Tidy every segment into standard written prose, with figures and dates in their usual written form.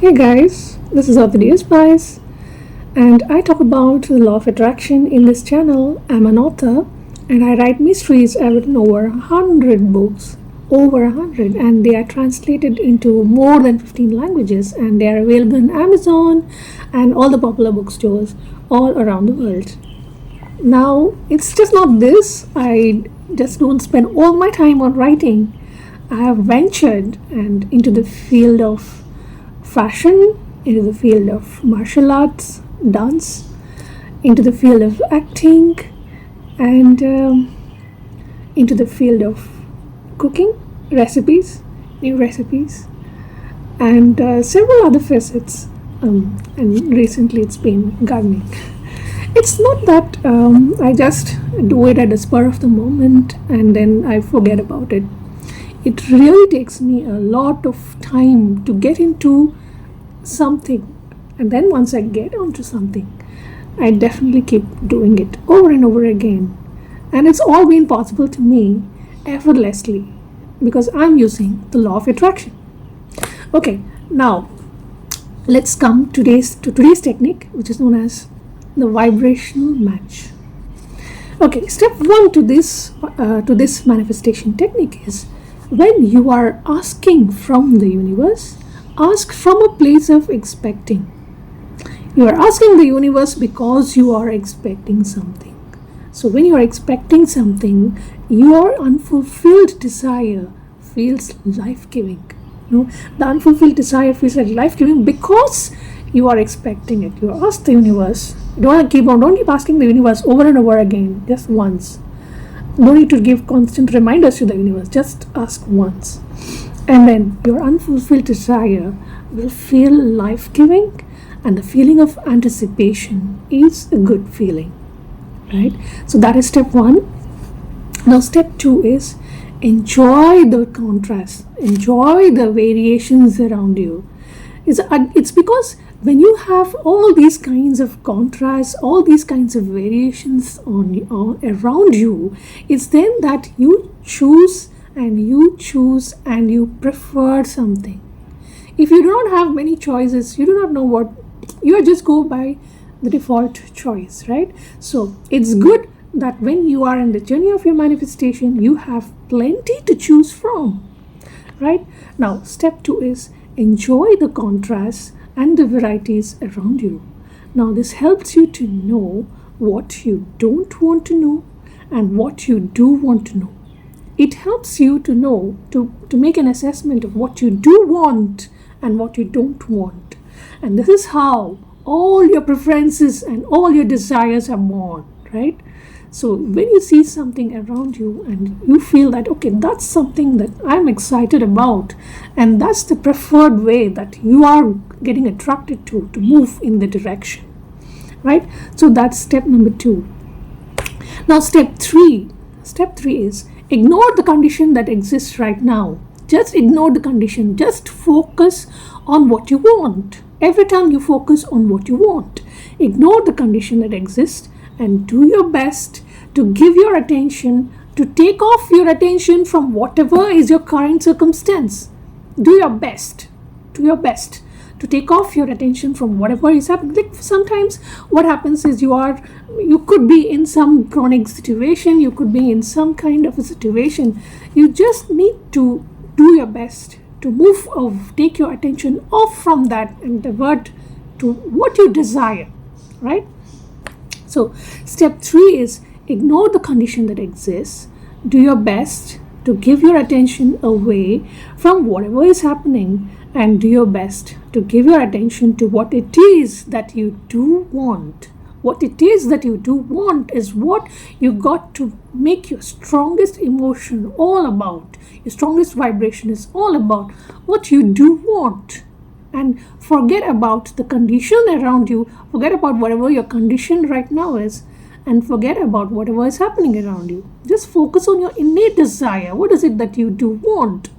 Hey guys, this is Author Spice, and I talk about the law of attraction in this channel. I'm an author and I write mysteries. I've written over 100 books, over 100, and they are translated into more than 15 languages, and they are available on Amazon and all the popular bookstores all around the world. Now, it's just not this, I just don't spend all my time on writing. I have ventured and into the field of fashion, into the field of martial arts, dance, into the field of acting, and into the field of cooking, recipes, new recipes, and several other facets. And recently it's been gardening. It's not that I just do it at the spur of the moment and then I forget about it. It really takes me a lot of time to get into something, and then once I get onto something, I definitely keep doing it over and over again, and it's all been possible to me effortlessly because I'm using the law of attraction. Okay, now let's come to today's technique, which is known as the vibrational match. Okay, step one to this manifestation technique is, when you are asking from the universe, ask from a place of expecting. You are asking the universe because you are expecting something. So when you are expecting something, your unfulfilled desire feels life-giving. The unfulfilled desire feels like life-giving because you are expecting it. You ask the universe. Don't keep asking the universe over and over again, just once. No need to give constant reminders to the universe, just ask once. And then your unfulfilled desire will feel life-giving, and the feeling of anticipation is a good feeling, right? So that is step one. Now step two is, enjoy the contrast, enjoy the variations around you. It's because when you have all these kinds of contrasts, all these kinds of variations around you, it's then that you choose and you prefer something. If you do not have many choices, you do not know what, you just go by the default choice, right? So it's good that when you are in the journey of your manifestation, you have plenty to choose from, right? Now step two is, enjoy the contrasts and the varieties around you. Now this helps you to know what you don't want to know and what you do want to know. It helps you to know, to make an assessment of what you do want and what you don't want. And this is how all your preferences and all your desires are born, right? So when you see something around you and you feel that, okay, that's something that I'm excited about, and that's the preferred way that you are getting attracted to move in the direction, right? So that's step number two. Now step three is, ignore the condition that exists right now. Just ignore the condition. Just focus on what you want. Every time you focus on what you want, ignore the condition that exists and do your best to give your attention, to take off your attention from whatever is your current circumstance. Do your best to take off your attention from whatever is happening. Like sometimes what happens is you could be in some chronic situation, you could be in some kind of a situation. You just need to do your best to take your attention off from that and divert to what you desire, right? So step three is, ignore the condition that exists. Do your best to give your attention away from whatever is happening, and do your best to give your attention to what it is that you do want. What it is that you do want is what you got to make your strongest emotion all about. Your strongest vibration is all about what you do want. And forget about the condition around you. Forget about whatever your condition right now is, and forget about whatever is happening around you. Just focus on your innate desire. What is it that you do want?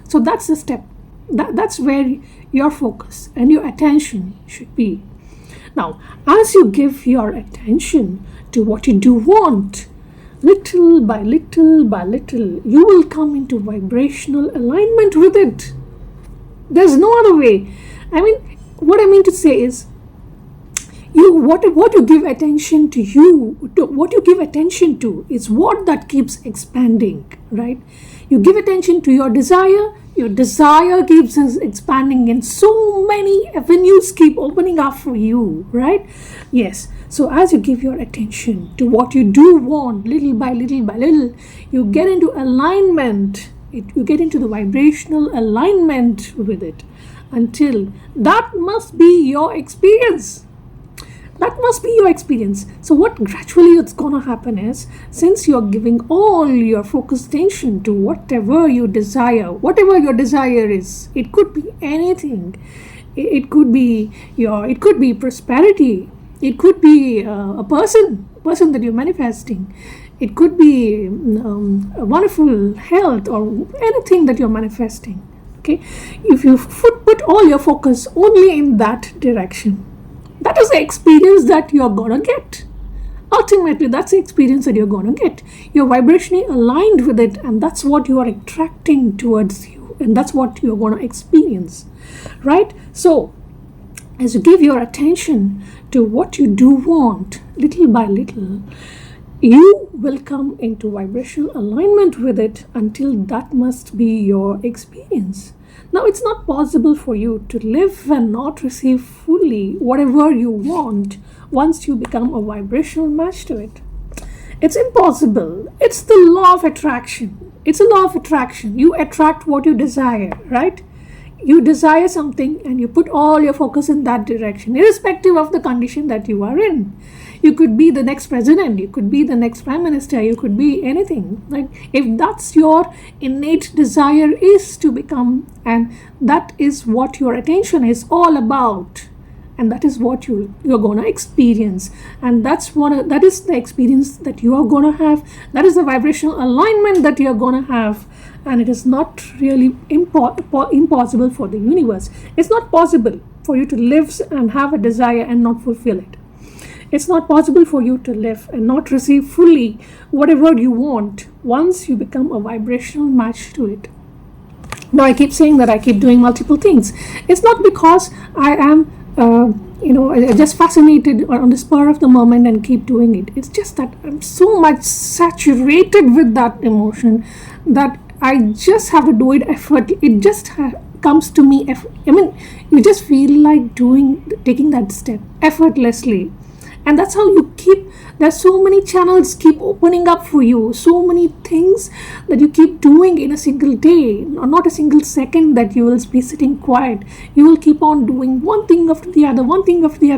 So that's the step. That's where your focus and your attention should be. Now, as you give your attention to what you do want, little by little by little, you will come into vibrational alignment with it. There's no other way. I mean, what I mean to say is, what you give attention to, what you give attention to is what that keeps expanding, right? You give attention to your desire keeps expanding, and so many avenues keep opening up for you, right? Yes. So as you give your attention to what you do want, little by little, you get into alignment. You get into the vibrational alignment with it, until that must be your experience. That must be your experience. So what gradually it's gonna happen is, since you're giving all your focused attention to whatever your desire is, it could be anything. It could be prosperity. It could be a person that you're manifesting. It could be a wonderful health, or anything that you're manifesting. Okay, if you put all your focus only in that direction, that is the experience that you're gonna get. Ultimately, that's the experience that you're gonna get. You're vibrationally aligned with it, and that's what you are attracting towards you, and that's what you're gonna experience, right? So, as you give your attention to what you do want, little by little, you will come into vibrational alignment with it, until that must be your experience. Now, it's not possible for you to live and not receive fully whatever you want once you become a vibrational match to it. It's impossible. It's the law of attraction. It's a law of attraction. You attract what you desire, right? You desire something and you put all your focus in that direction, irrespective of the condition that you are in. You could be the next president, you could be the next prime minister, you could be anything. Like, if that's your innate desire is to become, and that is what your attention is all about, and that is what you're gonna experience, and that is the experience that you are gonna have. That is the vibrational alignment that you're gonna have. And it is not really impossible for the universe. It's not possible for you to live and have a desire and not fulfill it. It's not possible for you to live and not receive fully whatever you want once you become a vibrational match to it. Now, I keep saying that I keep doing multiple things. It's not because I am just fascinated on the spur of the moment and keep doing it. It's just that I'm so much saturated with that emotion that I just have to do it effort. It just comes to me. You just feel like taking that step effortlessly. And that's how you there's so many channels keep opening up for you, so many things that you keep doing in a single day, not a single second that you will be sitting quiet. You will keep on doing one thing after the other,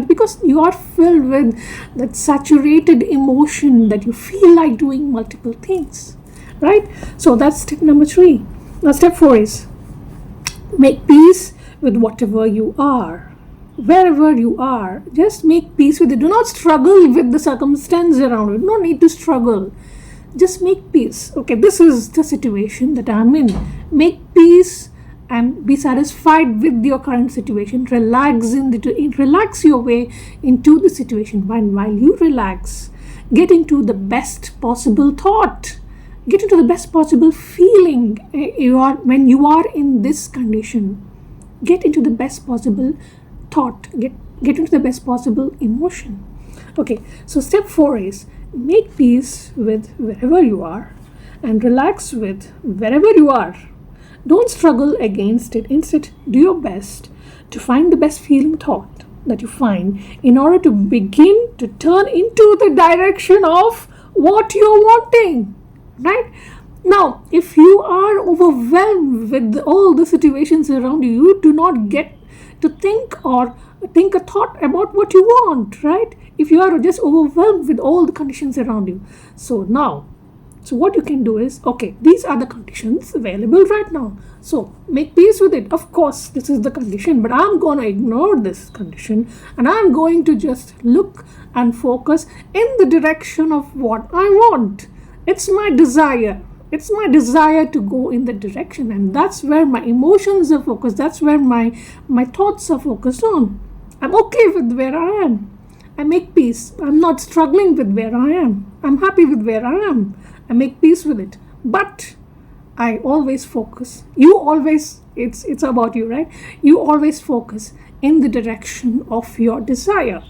because you are filled with that saturated emotion that you feel like doing multiple things, right? So that's step number 3. Now, step 4 is make peace with whatever you are. Wherever you are, just make peace with it. Do not struggle with the circumstance around you. No need to struggle. Just make peace. Okay, this is the situation that I'm in. Make peace and be satisfied with your current situation. Relax your way into the situation. While you relax, get into the best possible thought. Get into the best possible feeling when you are in this condition. Get into the best possible thought, get into the best possible emotion. Okay, so step 4 is make peace with wherever you are and relax with wherever you are. Don't struggle against it. Instead, do your best to find the best feeling thought that you find in order to begin to turn into the direction of what you're wanting, right? Now, if you are overwhelmed with all the situations around you, you do not get to think a thought about what you want, right? If you are just overwhelmed with all the conditions around you. So what you can do is, okay, these are the conditions available right now. So make peace with it. Of course, this is the condition, but I'm going to ignore this condition and I'm going to just look and focus in the direction of what I want. It's my desire. It's my desire to go in that direction, and that's where my emotions are focused. That's where my thoughts are focused on. I'm okay with where I am. I make peace. I'm not struggling with where I am. I'm happy with where I am. I make peace with it. But I always focus. You always, it's about you, right? You always focus in the direction of your desire.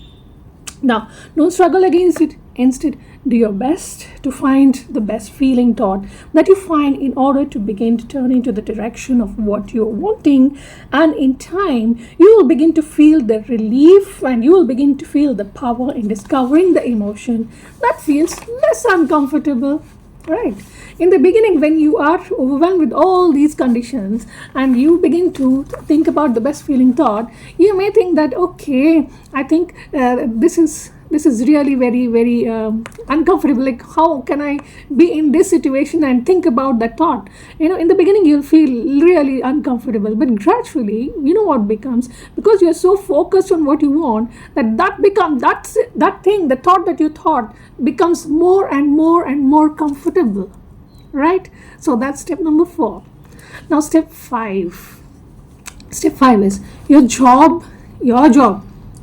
Now, don't struggle against it. Instead, do your best to find the best feeling thought that you find in order to begin to turn into the direction of what you're wanting. And in time, you will begin to feel the relief and you will begin to feel the power in discovering the emotion that feels less uncomfortable. Right. In the beginning, when you are overwhelmed with all these conditions and you begin to think about the best feeling thought, you may think that, okay, I think this is really very, very uncomfortable. Like, how can I be in this situation and think about that thought? In the beginning, you'll feel really uncomfortable, but gradually, you know what becomes, because you're so focused on what you want, that thing, the thought that you thought becomes more and more and more comfortable, right? So that's step number 4. Now, step 5 is your job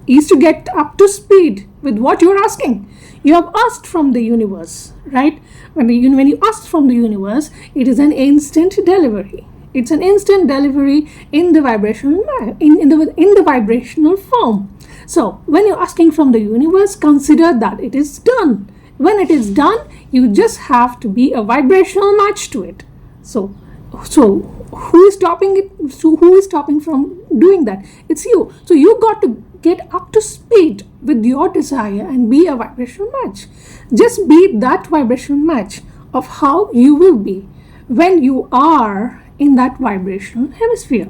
is to get up to speed with what you're asking. You have asked from the universe, right? When you ask from the universe, it is an instant delivery. It's an instant delivery in the vibrational in the vibrational form. So when you're asking from the universe, consider that it is done. When it is done, you just have to be a vibrational match to it. So who is stopping it? So who is stopping from doing that? It's you. So you got to get up to speed with your desire and be a vibrational match. Just be that vibrational match of how you will be when you are in that vibrational hemisphere.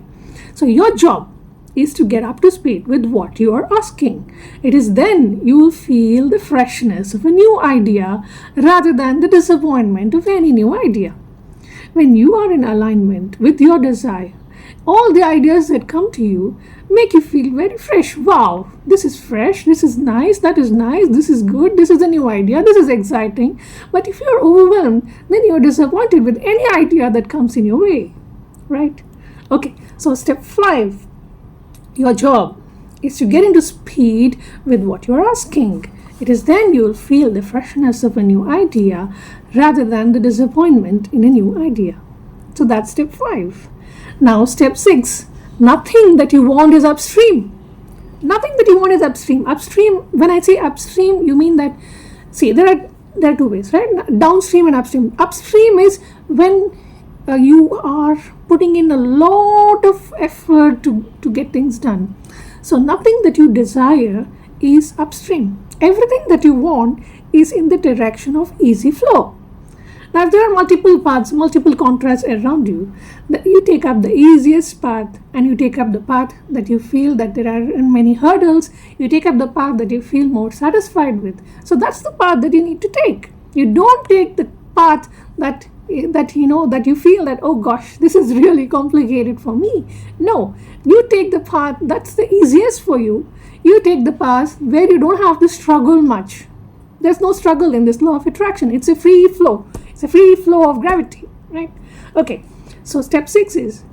So your job is to get up to speed with what you are asking. It is then you will feel the freshness of a new idea rather than the disappointment of any new idea. When you are in alignment with your desire, all the ideas that come to you make you feel very fresh. Wow, this is fresh, this is nice, that is nice, this is good, this is a new idea, this is exciting. But if you're overwhelmed, then you're disappointed with any idea that comes in your way, right? Okay, so step 5, your job is to get into speed with what you're asking. It is then you'll feel the freshness of a new idea rather than the disappointment in a new idea. So that's step 5. Now, step 6, nothing that you want is upstream. Nothing that you want is upstream. Upstream, when I say upstream, you mean that, see, there are 2 ways, right? Downstream and upstream. Upstream is when you are putting in a lot of effort to get things done. So nothing that you desire is upstream. Everything that you want is in the direction of easy flow. Now, if there are multiple paths, multiple contrasts around you, you take up the easiest path and you take up the path that you feel that there are many hurdles. You take up the path that you feel more satisfied with. So that's the path that you need to take. You don't take the path that you feel that, oh gosh, this is really complicated for me. No, you take the path that's the easiest for you. You take the path where you don't have to struggle much. There's no struggle in this law of attraction. It's a free flow. It's a free flow of gravity, right? Okay, so step 6 is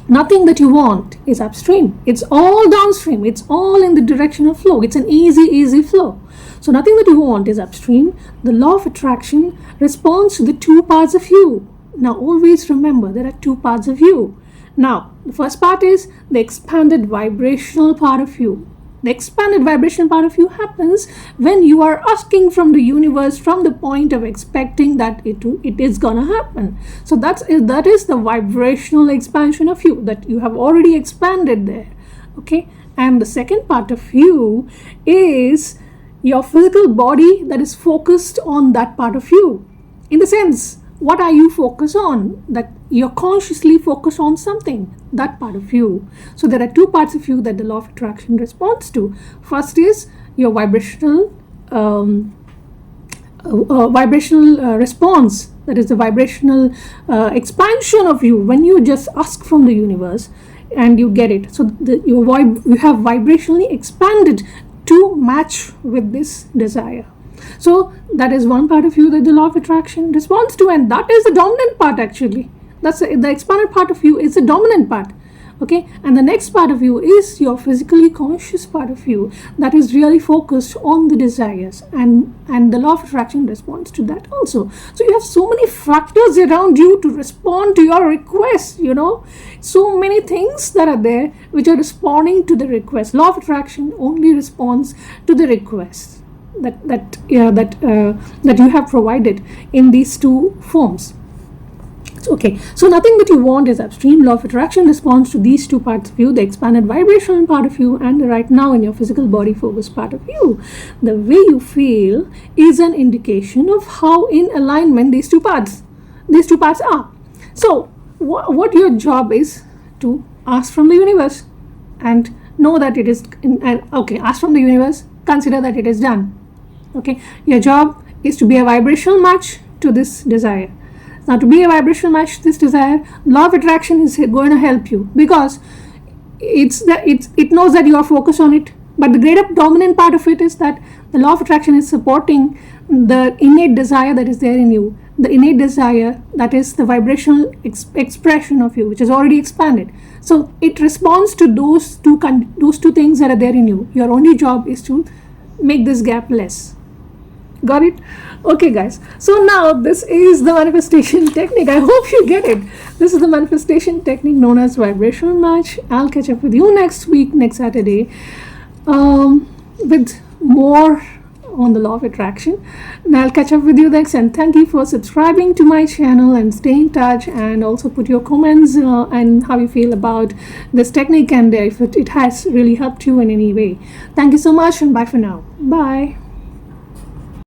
nothing that you want is upstream. It's all downstream. It's all in the direction of flow. It's an easy flow. So nothing that you want is upstream. The law of attraction responds to the 2 parts of you. Now always remember there are 2 parts of you. Now the first part is the expanded vibrational part of you. The expanded vibrational part of you happens when you are asking from the universe from the point of expecting that it is gonna happen. So that is the vibrational expansion of you that you have already expanded there. Okay, and the second part of you is your physical body that is focused on that part of you. In the sense, what are you focused on? That you're consciously focused on something, that part of you. So there are 2 parts of you that the law of attraction responds to. First is your vibrational response. That is the vibrational expansion of you when you just ask from the universe and you get it. So you have vibrationally expanded to match with this desire. So that is one part of you that the law of attraction responds to, and that is the dominant part actually. That's the expanded part of you is the dominant part. Okay, and the next part of you is your physically conscious part of you that is really focused on the desires, and the law of attraction responds to that also. So you have so many factors around you to respond to your request, so many things that are there which are responding to the request. Law of attraction only responds to the request that you have provided in these two forms. Okay, so nothing that you want is upstream. Law of attraction responds to these two parts of you, the expanded vibrational part of you and the right now in your physical body focused part of you. The way you feel is an indication of how in alignment these two parts are. So what your job is to ask from the universe and know that it is ask from the universe, consider that it is done. Okay, your job is to be a vibrational match to this desire. Now, to be a vibrational match to this desire, law of attraction is going to help you, because it knows that you are focused on it. But the greater dominant part of it is that the law of attraction is supporting the innate desire that is there in you. The innate desire, that is the vibrational expression of you, which is already expanded. So it responds to those two things that are there in you. Your only job is to make this gap less. Got it? Okay, guys. So now this is the manifestation technique. I hope you get it. This is the manifestation technique known as vibrational match. I'll catch up with you next week, next Saturday, with more on the law of attraction. And I'll catch up with you next. And thank you for subscribing to my channel, and stay in touch, and also put your comments and how you feel about this technique, and if it has really helped you in any way. Thank you so much, and bye for now. Bye.